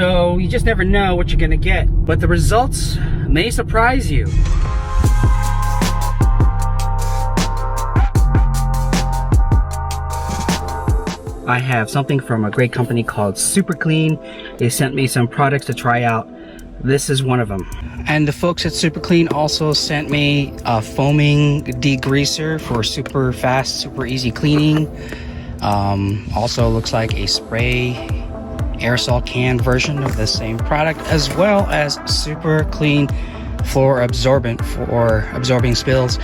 So you just never know what you're gonna get, but the results may surprise you. I have something from a great company called Super Clean. They sent me some products to try out. This is one of them. And the folks at Super Clean also sent me a foaming degreaser for super fast, super easy cleaning. Also looks like a spray aerosol can version of the same product, as well as Super Clean floor absorbent for absorbing spills.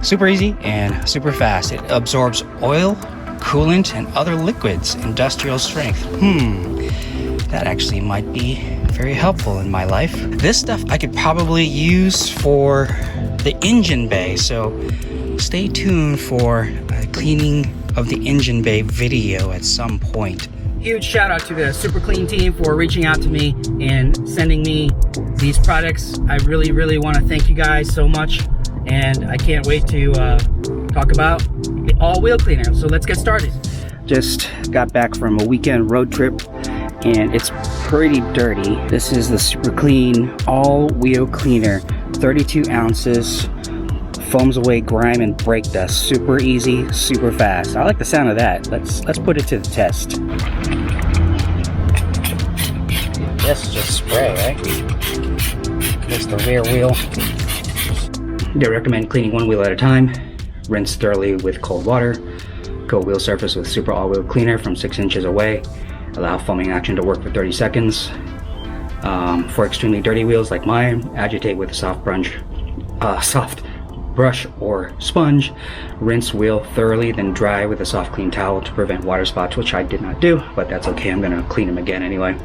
Super easy and super fast. It absorbs oil, coolant, and other liquids, industrial strength. That actually might be very helpful in my life. This stuff I could probably use for the engine bay, so stay tuned for a cleaning of the engine bay video at some point. Huge shout out to the Super Clean team for reaching out to me and sending me these products. I really want to thank you guys so much, and I can't wait to talk about the all-wheel cleaner. So let's get started. Just got back from a weekend road trip and it's pretty dirty. This is the Super Clean all-wheel cleaner, 32 ounces, foams away grime and brake dust. Super easy, super fast. I like the sound of that. Let's put it to the test. This is just spray, right? There's the rear wheel. They recommend cleaning one wheel at a time. Rinse thoroughly with cold water. Coat wheel surface with Super all-wheel cleaner from 6 inches away. Allow foaming action to work for 30 seconds. For extremely dirty wheels like mine, agitate with a soft brush or sponge. Rinse wheel thoroughly, then dry with a soft clean towel to prevent water spots, which I did not do, but that's okay. I'm gonna clean them again anyway.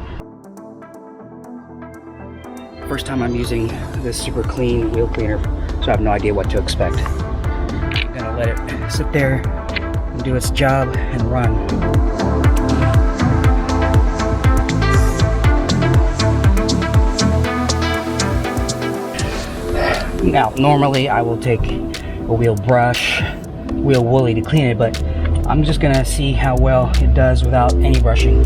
First time I'm using this Super Clean wheel cleaner, so I have no idea what to expect. I'm gonna let it sit there and do its job and run. Now, normally I will take a wheel brush, wheel woolly to clean it, but I'm just gonna see how well it does without any brushing.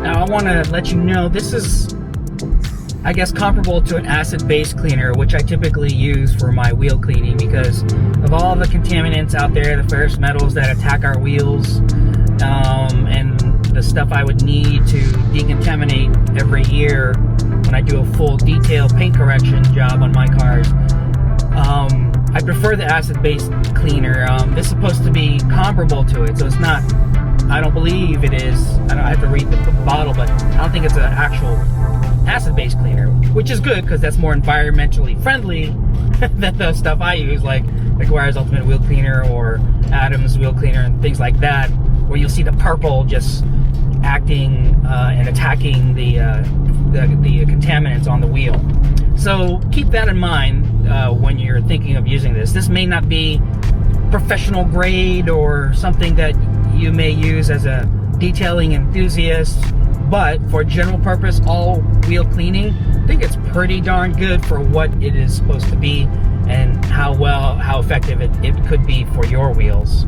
I want to let you know this is, I guess, comparable to an acid-based cleaner, which I typically use for my wheel cleaning because of all the contaminants out there, the ferrous metals that attack our wheels, and the stuff I would need to decontaminate every year when I do a full detail paint correction job on my cars. I prefer the acid-based cleaner. This is supposed to be comparable to it, so it's not. I don't believe it is. I have to read the bottle, but I don't think it's an actual acid-based cleaner, which is good because that's more environmentally friendly than the stuff I use, like Guire's Ultimate Wheel Cleaner or Adams Wheel Cleaner and things like that, where you'll see the purple just acting and attacking the contaminants on the wheel. So keep that in mind when you're thinking of using this. This may not be professional grade or something that you may use as a detailing enthusiast, but for general purpose all wheel cleaning, I think it's pretty darn good for what it is supposed to be and how effective it could be for your wheels.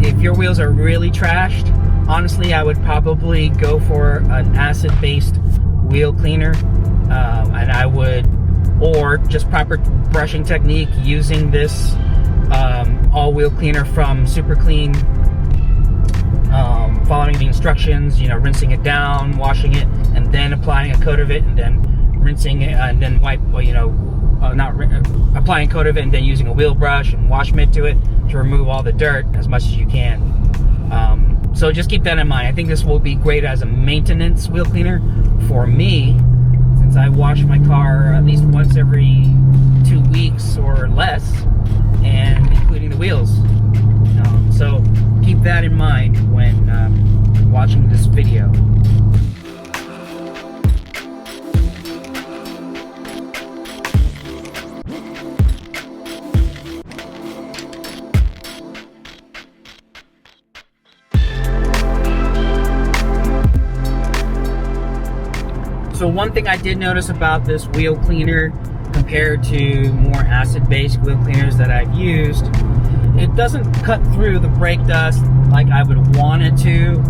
If your wheels are really trashed, honestly I would probably go for an acid-based wheel cleaner, and I would, or just proper brushing technique using this all-wheel cleaner from Super Clean, following the instructions, rinsing it down, washing it, and then applying a coat of it, and then rinsing it, and then applying a coat of it, and then using a wheel brush and wash mitt to it to remove all the dirt as much as you can. So just keep that in mind. I think this will be great as a maintenance wheel cleaner for me, since I wash my car at least once every 2 weeks or less, and including the wheels. So keep that in mind when watching this video. So one thing I did notice about this wheel cleaner compared to more acid-based wheel cleaners that I've used, it doesn't cut through the brake dust like I would want it to,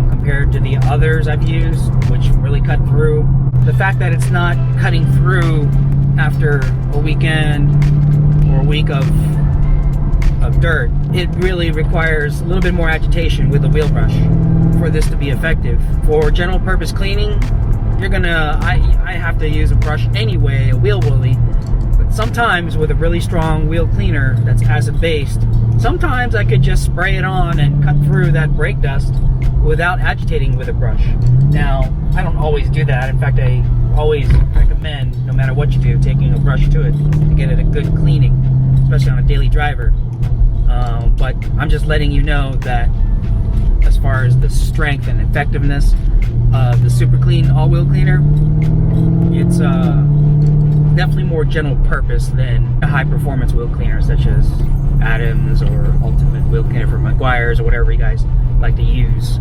compared to the others I've used, which really cut through. The fact that it's not cutting through after a weekend or a week of dirt, it really requires a little bit more agitation with the wheel brush for this to be effective. For general purpose cleaning, I have to use a brush anyway, a wheel woolly. But sometimes with a really strong wheel cleaner that's acid based, sometimes I could just spray it on and cut through that brake dust without agitating with a brush. Now, I don't always do that. In fact, I always recommend, no matter what you do, taking a brush to it to get it a good cleaning, especially on a daily driver. But I'm just letting you know that as far as the strength and effectiveness of the Super Clean all-wheel cleaner, it's definitely more general purpose than a high-performance wheel cleaner such as Adams or Ultimate Wheel Cleaner from Meguiar's or whatever you guys like to use.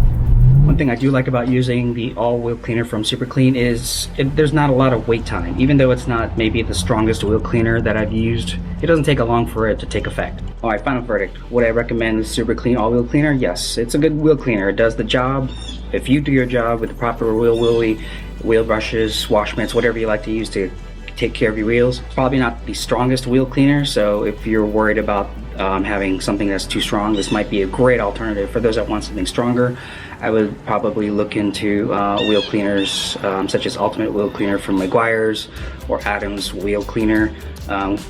One thing I do like about using the all-wheel cleaner from Super Clean is there's not a lot of wait time. Even though it's not maybe the strongest wheel cleaner that I've used, it doesn't take long for it to take effect. Alright, final verdict. Would I recommend the Super Clean all-wheel cleaner? Yes, it's a good wheel cleaner. It does the job. If you do your job with the proper wheel woolly, wheel brushes, wash mitts, whatever you like to use to take care of your wheels. It's probably not the strongest wheel cleaner, so if you're worried about having something that's too strong, this might be a great alternative. For those that want something stronger, I would probably look into wheel cleaners such as Ultimate Wheel Cleaner from Meguiar's or Adams Wheel Cleaner.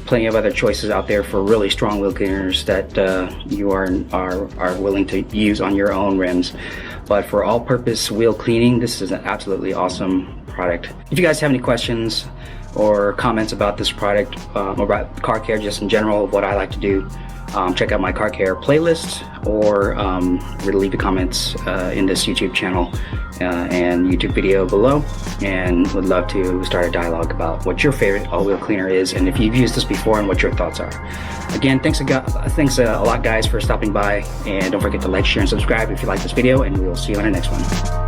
Plenty of other choices out there for really strong wheel cleaners that you are willing to use on your own rims. But for all-purpose wheel cleaning, this is an absolutely awesome product. If you guys have any questions or comments about this product, or about car care just in general, what I like to do, check out my car care playlist, or leave the comments in this YouTube channel and YouTube video below, and would love to start a dialogue about what your favorite all-wheel cleaner is and if you've used this before and what your thoughts are. Again, thanks a lot guys for stopping by, and don't forget to like, share, and subscribe if you like this video, and we will see you on the next one.